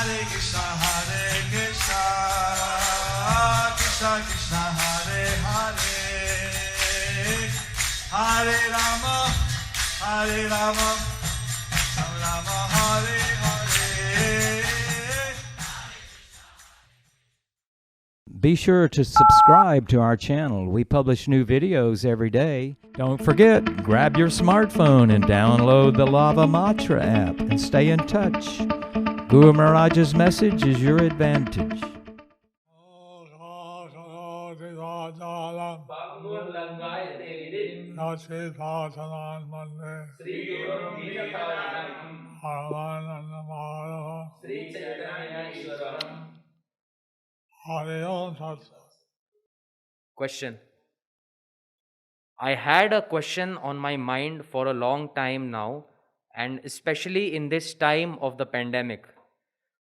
Krishna Krishna Hare Hare Hare Rama Rama Hare Hare. Be sure to subscribe to our channel. We publish new videos every day. Don't forget, grab your smartphone and download the Lava Matra app and stay in touch. Guru Mahārāja's message is your advantage. Question. I had a question on my mind for a long time now, and especially in this time of the pandemic.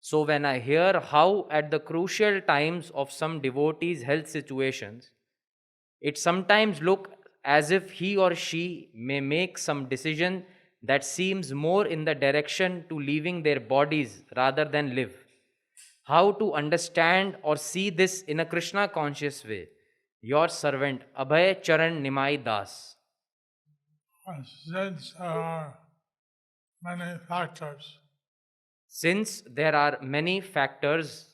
So when I hear how at the crucial times of some devotees' health situations, it sometimes looks as if he or she may make some decision that seems more in the direction to leaving their bodies rather than live. How to understand or see this in a Krishna conscious way? Your servant Abhay Charan Nimai Das. Since there are many factors,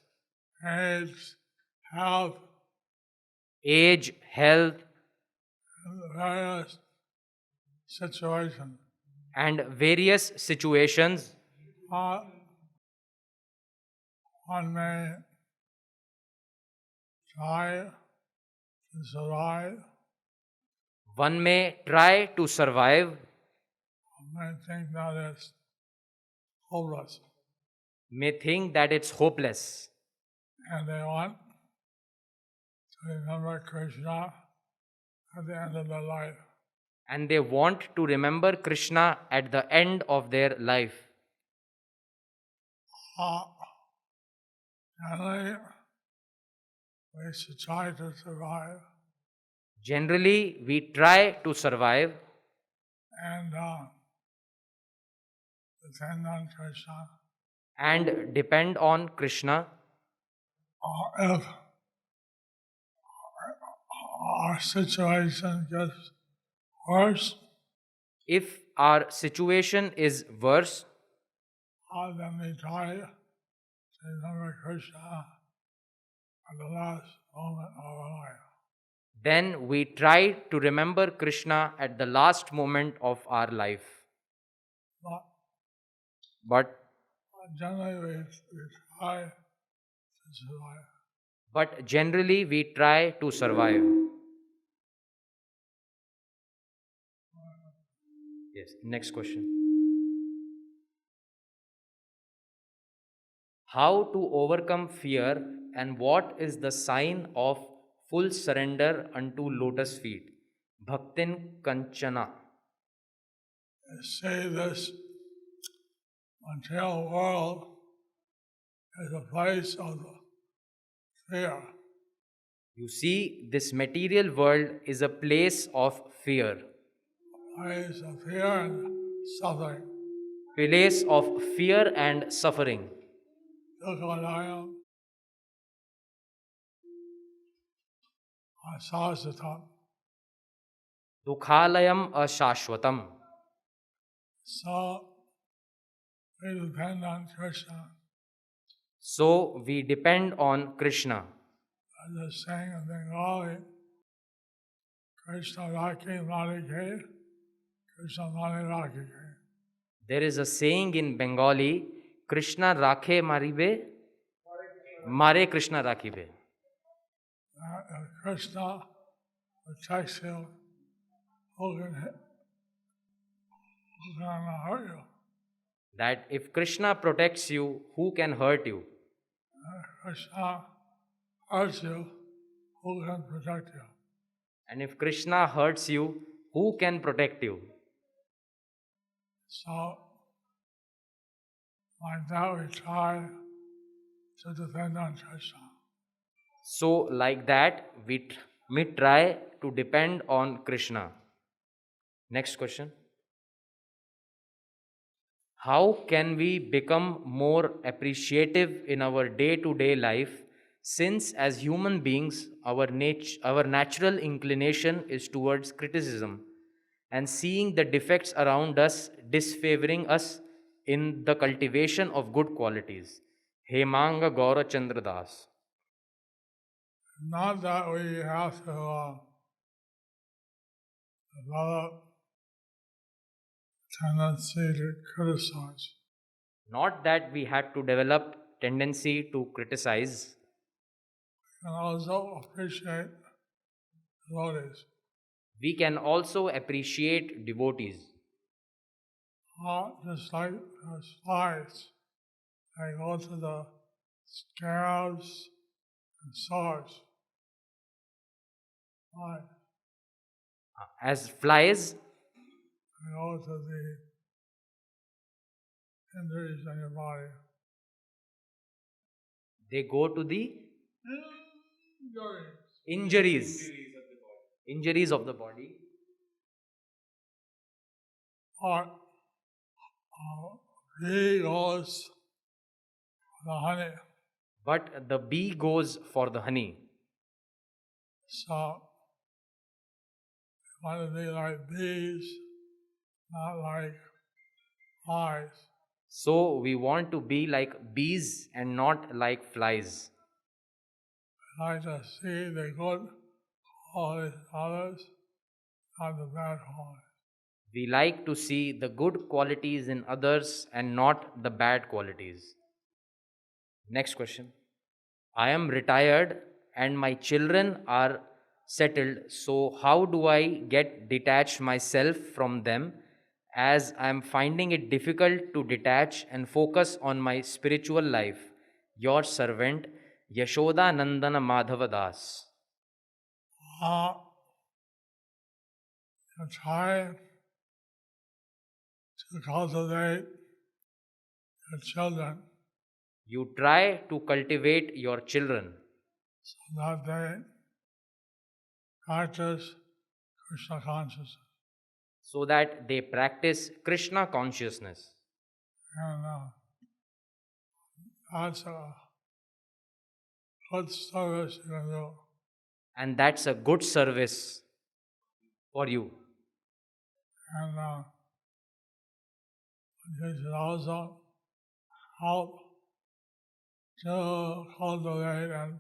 age, health, and various situations, and various situations, one may try to survive. one may try to survive, One may think that it's hopeless, may think that it's hopeless, and they want to remember Krishna at the end of their life. and they want to remember Krishna at the end of their life. Generally, we should try to survive Generally, we try to survive and depend on Krishna. and depend on Krishna. If our situation gets worse, If our situation is worse, then we try to remember Krishna at the last moment of our life. then we try to remember Krishna at the last moment of our life. But But generally, we try to survive. but generally we try to survive. Yes, next question. How to overcome fear and what is the sign of full surrender unto lotus feet? Bhaktin Kanchana. They say this material world is a place of fear. You see, this material world is a place of fear, Place of fear and suffering. place of fear and suffering. Dukhalayam asāsatam. Dukhalayam ashashvatam. So we depend on Krishna. So we depend on Krishna. As the saying in Bengali, Krishna Rakhi Marike, Krishna Mani Rakhi. There is a saying in Bengali, Krishna rakhe maribe, mare Krishna rakhibe. If Krishna protects you, who can hurt you? That if Krishna protects you, who can hurt you? If Krishna hurts you, who can protect you? And if Krishna hurts you, who can protect you? So, like that, we try to depend on Krishna. So, like that, we try to depend on Krishna. Next question. How can we become more appreciative in our day to day life, since as human beings, our natural inclination is towards criticism and seeing the defects around us disfavoring us in the cultivation of good qualities? Hemanga Gaura Chandra Das. Not that we have to develop tendency to criticize. Not that we had to develop tendency to criticize. And also appreciate devotees. We can also appreciate devotees. Just like the flies, they go to the scabs and sores. Flies. As flies, They go to the injuries in your body. they go to the Injuries. injuries of the body. Or bee goes for the honey. But the bee goes for the honey. So we want to be like bees, not like flies. So we want to be like bees and not like flies. We like to see the good qualities in others, not the bad qualities. We like to see the good qualities in others and not the bad qualities. Next question. I am retired and my children are settled, so how do I get detached myself from them, as I am finding it difficult to detach and focus on my spiritual life? Your servant, Yashoda Nandana Madhava Das. You try to cultivate your children You try to cultivate your children so that they practice Krishna consciousness. so that they practice Krishna consciousness. And that's a good service you can do. And that's a good service for you. And you should also help to cultivate and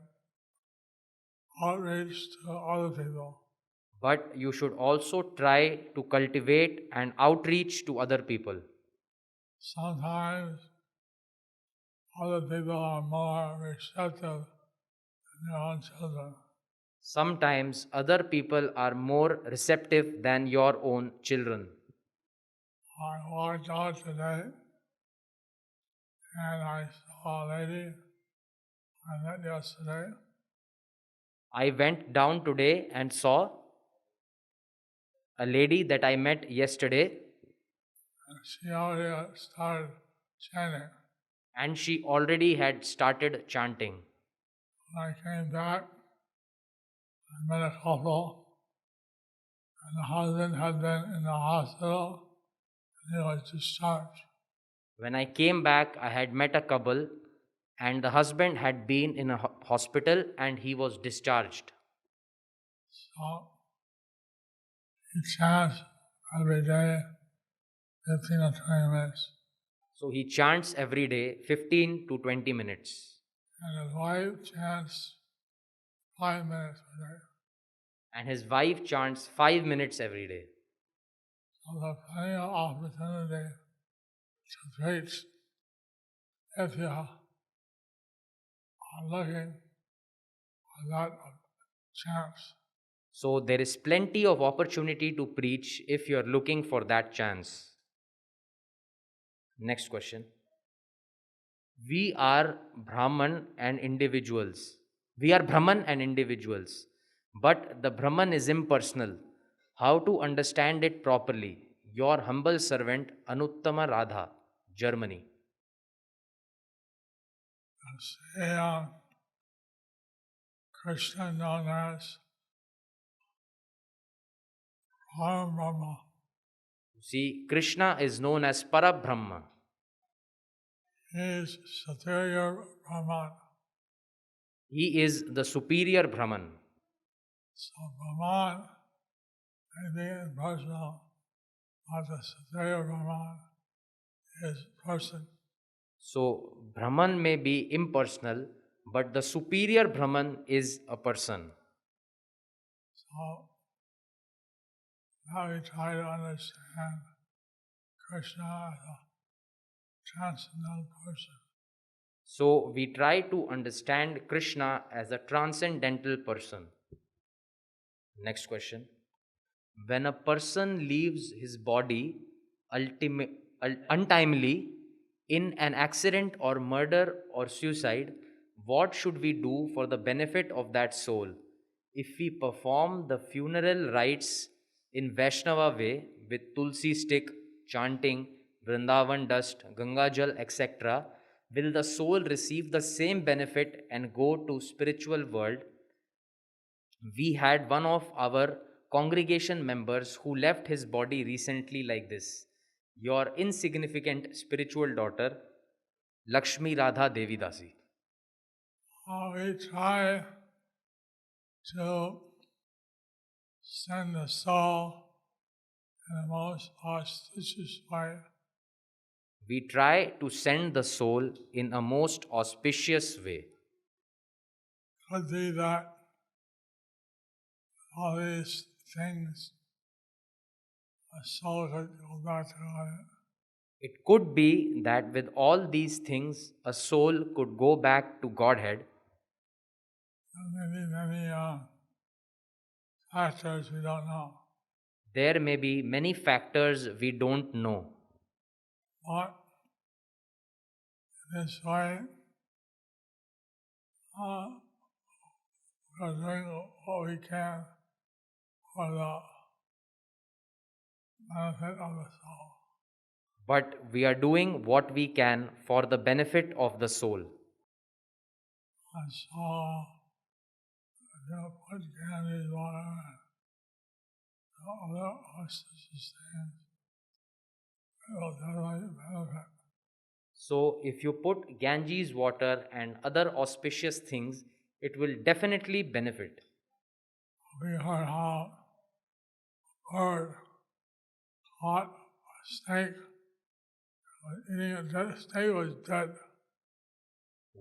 outreach to other people. But you should also try to cultivate and outreach to other people. Sometimes other people are more receptive than your own children. Sometimes other people are more receptive than your own children. I walked out today and I saw a lady I met yesterday. I went down today and saw a lady that I met yesterday, And she already started chanting. and she already had started chanting. When I came back, I met a couple, and the husband had been in the hospital and he was discharged. When I came back, I had met a couple, and the husband had been in a hospital and he was discharged. So he chants every day 15 or 20 minutes. So he chants every day 15 to 20 minutes. And his wife chants 5 minutes a day. And his wife chants 5 minutes every day. So there's plenty of opportunity to preach if you are looking for that chance. So there is plenty of opportunity to preach if you are looking for that chance. Next question. We are Brahman and individuals. We are Brahman and individuals, but the Brahman is impersonal. How to understand it properly? Your humble servant, Anuttama Radha, Germany. Say Krishna known as Param Brahma. See, Krishna is known as Parabrahma. He is superior Brahman. He is the superior Brahman. So Brahman may be impersonal, but the superior Brahman is person. So, Brahman may be impersonal, but the superior Brahman is a person. So now we try to understand Krishna as a transcendental person. So, we try to understand Krishna as a transcendental person. Next question. When a person leaves his body untimely in an accident or murder or suicide, what should we do for the benefit of that soul? If we perform the funeral rites in Vaishnava way with tulsi stick, chanting, Vrindavan dust, Ganga Jal, etc., will the soul receive the same benefit and go to spiritual world? We had one of our congregation members who left his body recently like this. Your insignificant spiritual daughter, Lakshmi Radha Devi Dasi. We try to send the soul in the most auspicious way. We try to send the soul in a most auspicious way. Could be that all these things, a soul could go back to God. It could be that with all these things, a soul could go back to Godhead. There may be many factors we don't know. There may be many factors we don't know. But in this way, we're doing what we can for the benefit of the soul. But we are doing what we can for the benefit of the soul. And so, put candy, water, and other auspicious things, it will definitely benefit. So, if you put Ganges water and other auspicious things, it will definitely benefit. We heard how a bird caught a snake, eating it, the snake was dead.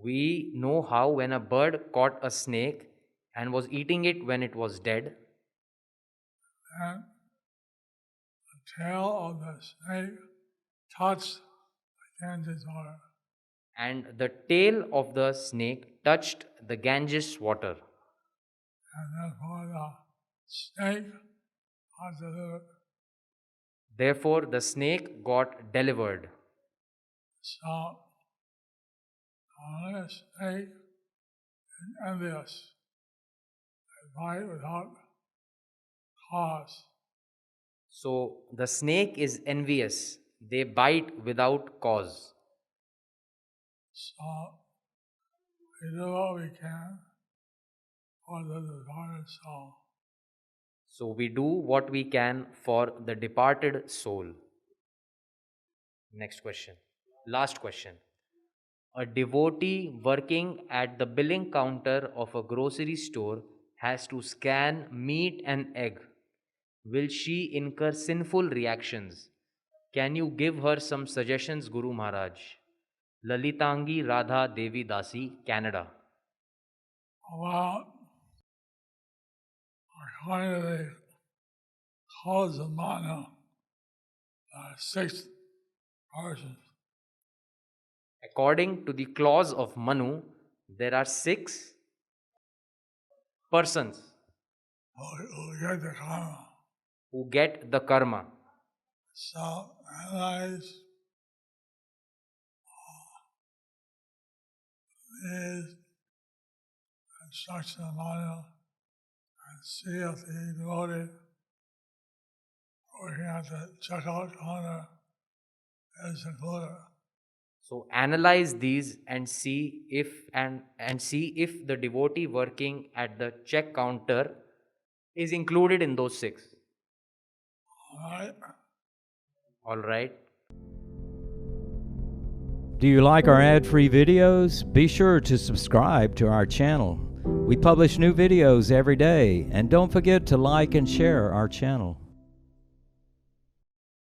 We know how when a bird caught a snake and was eating it when it was dead, And the tail of the snake touched the Ganges water. and the tail of the snake touched the Ganges water, And therefore the snake got delivered. therefore the snake got delivered. So, the snake is envious. They bite without cause. So the snake is envious, they bite without cause. So, we do what we can for the departed soul. So we do what we can for the departed soul. Next question. Last question. A devotee working at the billing counter of a grocery store has to scan meat and egg. Will she incur sinful reactions? Can you give her some suggestions, Guru Maharaj? Lalitangi Radha Devi Dasi, Canada. Well, according to the codes of Manu, 6 persons. According to the clause of Manu, there are 6 persons Who get the karma. who get the karma. So, analyze these instructions of Manu and see if the devotee working at the checkout counter is included. So analyze these and see if the devotee working at the check counter is included in those 6. All right? All right. Do you like our ad-free videos? Be sure to subscribe to our channel. We publish new videos every day, and don't forget to like and share our channel.